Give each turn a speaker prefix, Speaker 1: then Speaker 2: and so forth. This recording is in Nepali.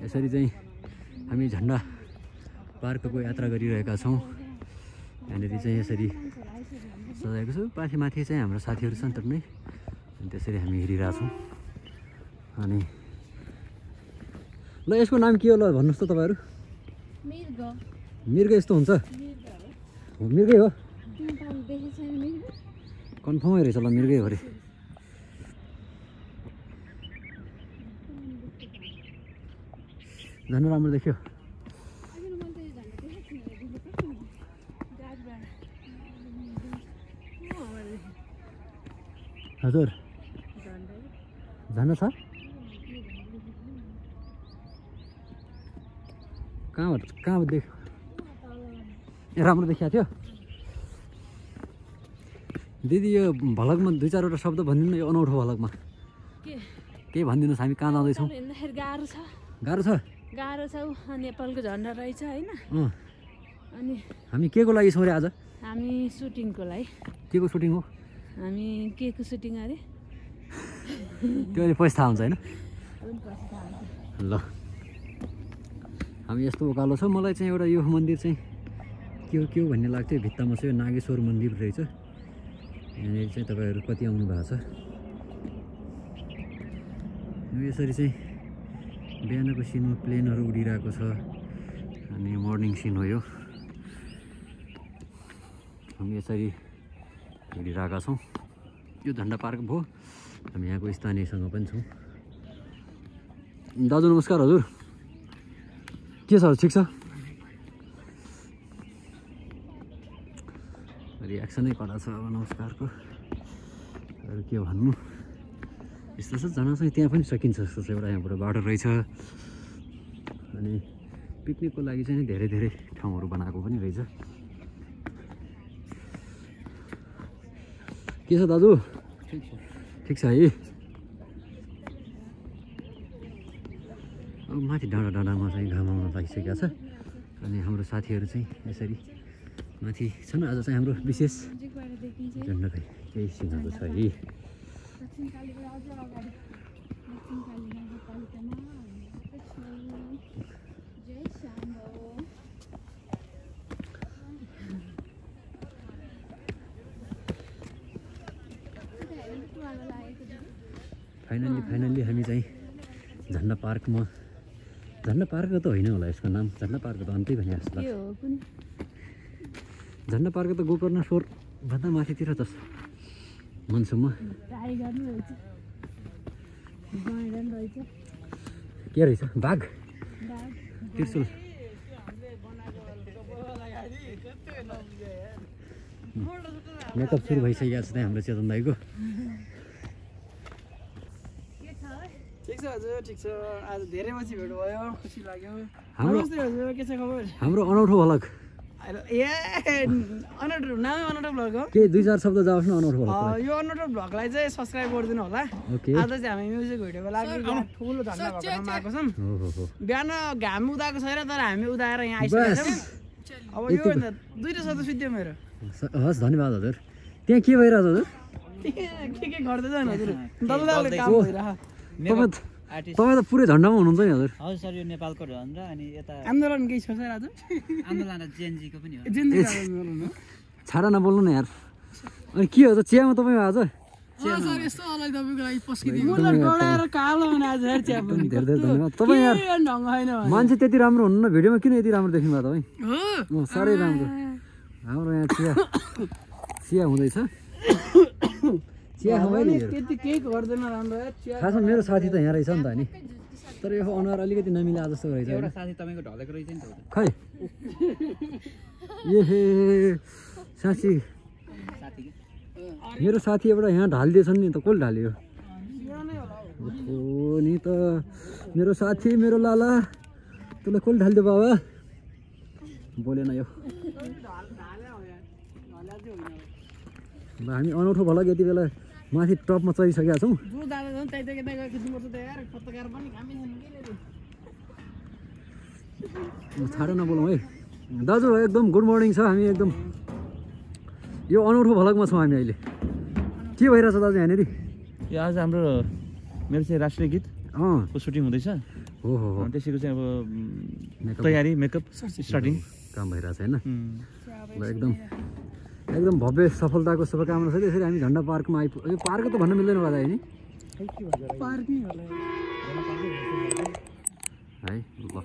Speaker 1: यसरी चाहिँ हामी झन्डा पार्कको यात्रा गरिरहेका छौँ। यहाँनिर चाहिँ यसरी सजाएको छु। माथि चाहिँ हाम्रो साथीहरू छन् टक्कै, अनि त्यसरी हामी हेरिरहेछौँ। अनि ल यसको नाम के हो ल भन्नुहोस् त तपाईँहरू? मृग यस्तो हुन्छ? मृगै हो, कन्फर्मै रहेछ। ल मृगै हो अरे। झन् राम्रो देख्यो। हजुर झन्डा छ? कहाँ देख्यो? राम्रो देखिएको थियो दिदी। यो भ्लगमा 2-4वटा शब्द भनिदिनु न, यो अनौठो भ्लगमा केही भनिदिनुहोस्। हामी कहाँ जाँदैछौँ? गाह्रो छ?
Speaker 2: गाह्रो छ। नेपालको झन्डा रहेछ होइन। अनि
Speaker 1: हामी के को लागि छौँ रे आज?
Speaker 2: हामी सुटिङको लागि।
Speaker 1: के को सुटिङ हो?
Speaker 2: हामी के को सुटिङ अरे?
Speaker 1: त्यो अहिले पैसा थाहा हुन्छ होइन? ल हामी यस्तो उकालो छ। मलाई चाहिँ एउटा यो मन्दिर चाहिँ के हो भन्ने लाग्थ्यो। भित्तामा चाहिँ नागेश्वर मन्दिर रहेछ। यहाँनिर चाहिँ तपाईँहरू कति आउनु भएको छ? यसरी चाहिँ बिहानको सिनमा प्लेनहरू उडिरहेको छ। अनि मर्निङ सिन हो यो। हामी यसरी हिँडिरहेका छौँ। यो झन्डा पार्क भयो। हामी यहाँको स्थानीयसँग पनि छौँ। दाजु नमस्कार। हजुर के छ? ठिक छ? रियाक्सनै कडा छ अब नमस्कारको। अरू के भन्नु, यस्तो छ जान चाहिँ त्यहाँ पनि सकिन्छ जस्तो छ। एउटा यहाँबाट बाटो रहेछ। अनि पिकनिकको लागि चाहिँ धेरै ठाउँहरू बनाएको पनि रहेछ। के छ दाजु? ठिक छ है। अब माथि डाँडामा चाहिँ घाम आउन लागिसकेको छ। अनि हाम्रो साथीहरू चाहिँ यसरी माथि छन्। आज चाहिँ हाम्रो विशेष झन्डा चाहिँ केही सिनहरू छ है। फाइनल्ली हामी चाहिँ झन्डा पार्कमा, झन्डा पार्क त होइन होला यसको नाम, झन्डा पार्क त अन्तै भने जस्तो लाग्छ। झन्डा पार्क त गोकर्णेश्वर भन्दा माथितिर छ मनसम्म। के रहेछ? बाघ त्रिशुल। मेकअप सुरु भइसकेको छ हाम्रो चेतन दाइको।
Speaker 3: ठिक छ हजुर, ठिक छ। आज धेरै पछि भेट भयो, खुसी लाग्यो।
Speaker 1: हाम्रो
Speaker 3: हजुर के छ खबर?
Speaker 1: हाम्रो अनौठो भ्लग।
Speaker 3: अनौठो नामै अनौठो भ्लग हो।
Speaker 1: के 2-4 शब्द जाओस् न अनौठो भ्लग।
Speaker 3: यो अनौठो भ्लगलाई चाहिँ सब्सक्राइब गरिदिनु होला। आज चाहिँ हामी म्युजिक भिडियोको लागि ठुलो झन्डा भएको ठाउँमा आएको छौँ। बिहान घाम उदाएको छैन, तर हामी उदाएर यहाँ आइसकेका छौँ। अब यो 2टा शब्द सुत्यो मेरो।
Speaker 1: हस् धन्यवाद हजुर। त्यहाँ के भइरहेछ हजुर?
Speaker 3: के गर्दैछ हजुर? दल्लाले काम भइरहेछ।
Speaker 1: तपाईँ त पुरै झन्डामा हुनुहुन्छ नि हजुर।
Speaker 4: हजुर सर, यो नेपालको झन्डा। अनि यता
Speaker 3: आन्दोलन केही छ सर आज?
Speaker 4: आन्दोलन जेएनजीको पनि हो।
Speaker 1: छाडा नबोल्नु न यार। अनि के हो त चियामा तपाईँ आज?
Speaker 3: सर यस्तो अलग तपाईको लागि पस्किदिनु। मलाई डढाएर कालो भने आज हेर चिया पनि।
Speaker 1: धेरै धन्यवाद। तपाईँ यार
Speaker 3: ढङ्ग छैन
Speaker 1: मान्छे त्यति राम्रो हुनु न, भिडियोमा किन यति राम्रो देख्नु भयो तपाईँ?
Speaker 3: हो
Speaker 1: साह्रै राम्रो। हाम्रो यहाँ चिया हुँदैछ। चिया खाँदै नि
Speaker 3: त्यति केही गर्दैन राम्रो यार चिया।
Speaker 1: खासमा मेरो साथी त यहाँ रहेछ नि त नि, तर यो अनुहार अलिकति नमिला जस्तो रहेछ।
Speaker 4: एउटा साथी तपाईँको ढलेको रहेछ नि त।
Speaker 1: खै ए हे साथी मेरो साथी एउटा यहाँ ढालिदिएछन् नि त। कसले ढाल्यो? हो नि त मेरो साथी, मेरो लाला। त्यसलाई कसले ढालिदियो बाबा? बोलेन यो। हामी अनौठो भ्लग यति बेला माथि टपमा चढिसकेका छौँ। छाडो नबोलौँ है दाजु। एकदम गुड मर्निङ छ। हामी एकदम यो अनौठो भ्लगमा छौँ हामी अहिले। के भइरहेछ दाजु यहाँनिर?
Speaker 5: यो आज हाम्रो मेरो चाहिँ राष्ट्रिय गीत को सुटिङ हुँदैछ।
Speaker 1: हो हो हो
Speaker 5: त्यसैको चाहिँ अब
Speaker 1: मेकअप
Speaker 5: तयारी मेकअप स्टार्टिङ
Speaker 1: काम भइरहेछ होइन ल एकदम भव्य सफलताको शुभकामना छ। त्यसरी हामी झन्डा पार्कमा यो पार्क त भन्न मिल्दैन होला है नि
Speaker 3: पार्किङ होला
Speaker 1: है ल